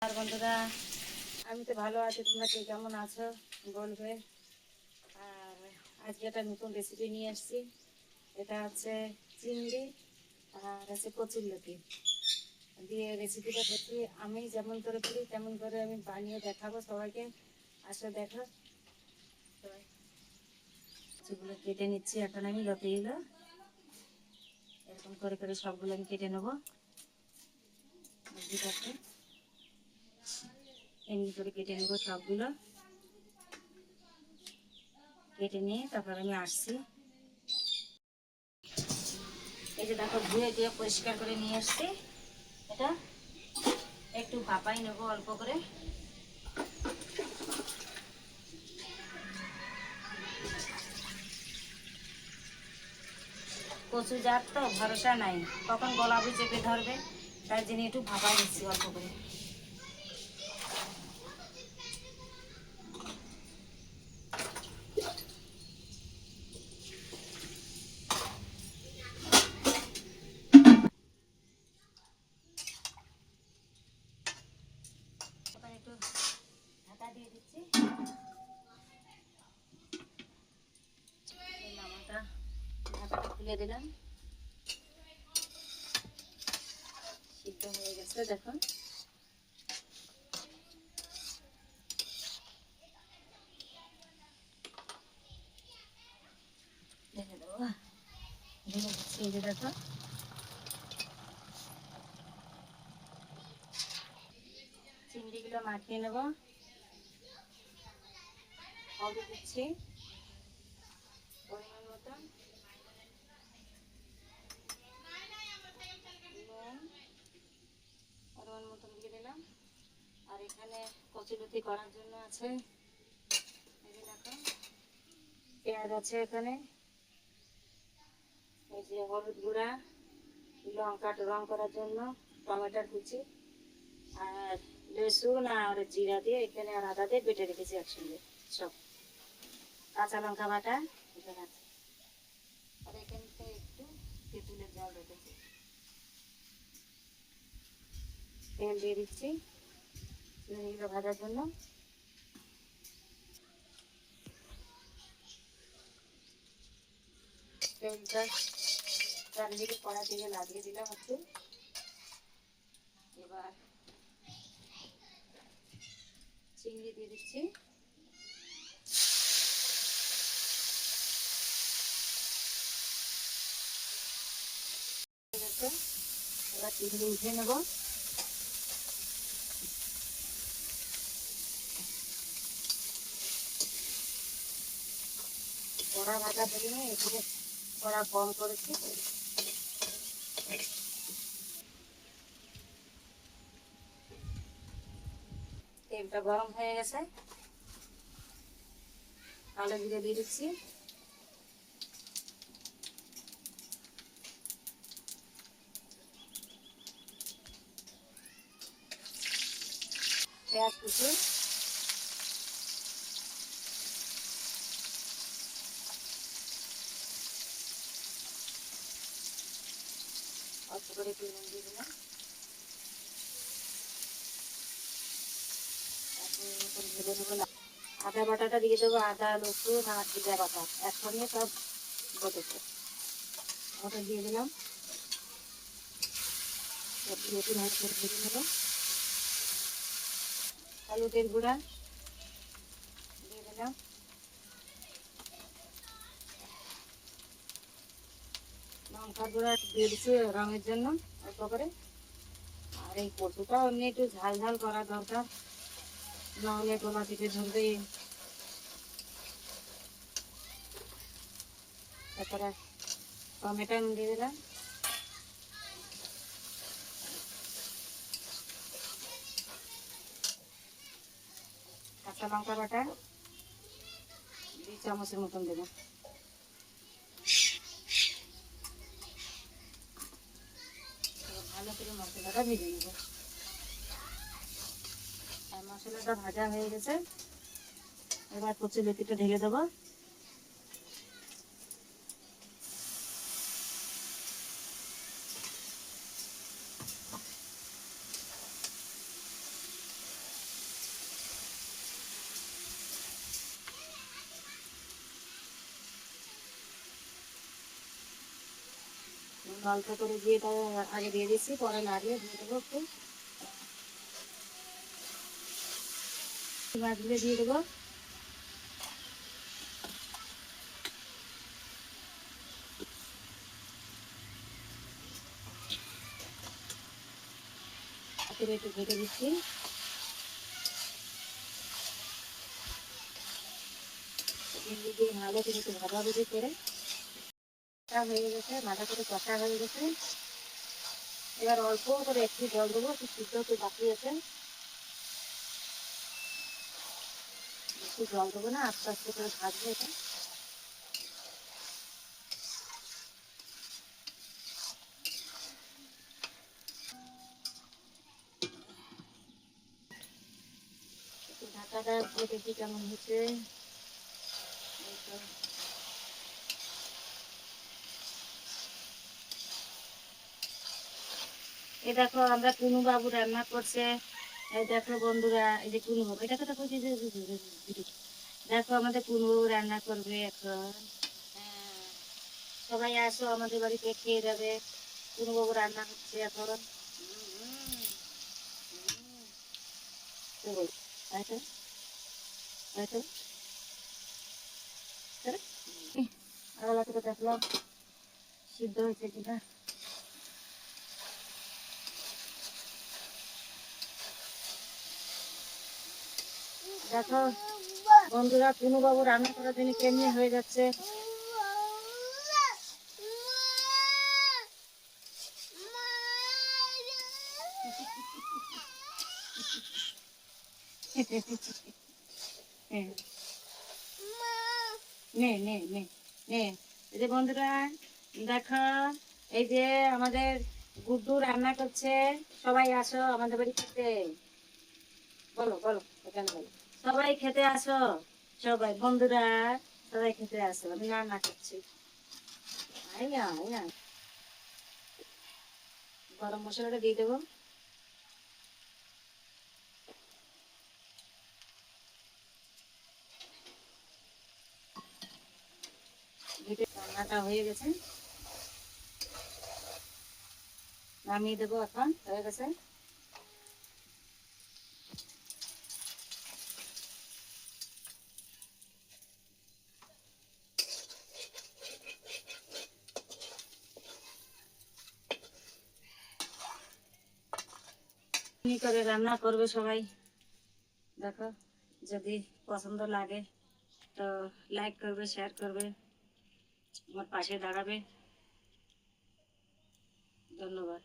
আর বন্ধুরা, আমি তো ভালো আছি, তোমরা কে কেমন আছো বলবে। আর আজকে একটা নতুন রেসিপি নিয়ে আসছি। এটা হচ্ছে চিংড়ি আর হচ্ছে কচুরলতি দিয়ে রেসিপিটা করছি। আমি যেমন করে করি তেমন করে আমি বানিয়ে দেখাবো সবাইকে। আসলে দেখো, সবাই কচুগুলো কেটে নিচ্ছি। এখন আমি লতিগুলো এরকম করে করে সবগুলো আমি কেটে নেবো। এমনি করে কেটে নেবো সবগুলো। কেটে নিয়ে তারপর আমি আসছি। এই যে দেখো, ধুয়ে দিয়ে পরিষ্কার করে নিয়ে আসছি। এটা একটু ভাপাই নেবো অল্প করে। কচু জাত তো ভরসা নাই, কখন গলাবি চেপে ধরবে, তাই জন্য একটু ভাপাই নিচ্ছি অল্প করে। একটু ঢাকা দিয়ে দিচ্ছি। ঢাকাটা খুলে দিলাম। সিদ্ধ হয়ে গেছে দেখুন। ঢেলে দেবো, ঢেলে দিচ্ছি। এই যে দেখো, চিংড়িগুলো মাখিয়ে নেবো। হলুদ দিচ্ছি পরিমাণ মতন, নুন পরিমাণ মতন দিয়ে দিলাম। আর এখানে কচুলতি করার জন্য আছে, এই যে দেখো, পেঁয়াজ আছে এখানে, এই যে হলুদ গুঁড়া, লঙ্কা রং করার জন্য টমেটোর কুচি, আর রসুন আর জিরা দিয়ে এখানে আর আদা দিয়ে বেটে রেখেছি একসঙ্গে সব। কাঁচা লঙ্কা বাটা এখানে আছে। আর এখান থেকে একটু তেঁতুলের জল রেখেছি। তেল দিয়ে দিচ্ছি চিংড়িগুলো ভাজার জন্য। তেলটা চারিদিকে কড়া দিয়ে লাগিয়ে দিলাম একটু। এবার চিংড়ি দিয়ে দিচ্ছি। এবার চিংড়ি উঠে নেব। কড়া ভাজা দিলে এখানে কড়া কম করেছি। তেলটা গরম হয়ে গেছে, কালো জিরে দিয়ে দিচ্ছি। পেঁয়াজ কুচি, অল্প করে একটু নুন দিয়ে দিলাম। আদা বাটাটা দিয়ে দেবো, আদা রসুন আর জিরা বাটা একসঙ্গে সব বটেছে, ওটা দিয়ে দিলাম। একটু ভালো করে ভেজে নেব। হলুদের গুঁড়া দিয়ে দিলাম। লঙ্কার গুঁড়া দিয়ে দিচ্ছি রঙের জন্য অল্প করে। আর এই কচুটাও এমনি একটু ঝাল ঝাল করা দরকার, নাহলে গলা থেকে ধরবে। তারপরে টমেটো দিয়ে দিলাম। কাঁচা লঙ্কা বাটা 2 চামচের মতন দেবো। ভালো করে মশলাটা ভেজে নেব। আর মশলাটা ভাজা হয়ে গেছে, এবার কচুলতিটা ঢেলে দেবো। অল্প করে দিয়ে আগে দিয়ে দিচ্ছি, পরে নাড়িয়ে দিয়ে দেবো একটু। মাছগুলো দিয়ে দেবো। একটু ঘেটে দিচ্ছি। চিংড়ি দিয়ে ভালো করে একটু ভাজাভুজি করে হয়ে গেছে, ভাজা করে কষা হয়ে গেছে। এবার অল্প করে একটু জল দেবো, একটু সিদ্ধ একটু বাকি আছে, একটু জল দেবো না, আস্তে আস্তে করে ভাজবো এটা। একটু ঢাকাটা দিয়ে দেখি কেমন হচ্ছে। এই দেখো আমরা কুনু বাবু রান্না করছে। এই দেখো বন্ধুরা, এই যে কুনু বাবু, এটা কথা বলছি যে দেখো আমাদের কুনু বাবু রান্না করবে এখন। হ্যাঁ, সবাই আসো আমাদের বাড়িতে খেয়ে যাবে। কুনু বাবু রান্না হচ্ছে এখন। তো তাই তো, তাই তো, আলাদা করে দেখলাম সিদ্ধ হয়েছে কিনা। দেখো বন্ধুরা, কুনু বাবু রান্না করার জন্য কেমনি হয়ে যাচ্ছে। হ্যাঁ, নে নে নে নে। এই যে বন্ধুরা দেখো, এই যে আমাদের গুড্ডু রান্না করছে। সবাই আসো আমাদের বাড়ি খেতে। বলো বলো, এখানে বলো, সবাই খেতে আসো। সবাই বন্ধুরা, সবাই খেতে আসো, আমি রান্না করছি। আইয়া আইয়া, গরম মশলাটা দিয়ে দেবো। রান্নাটা হয়ে গেছে, নামিয়ে দেবো এখন, হয়ে গেছে। কি করে রান্না করবে সবাই দেখো, যদি পছন্দ লাগে তো লাইক করবে, শেয়ার করবে, আমার পাশে দাঁড়াবে। ধন্যবাদ।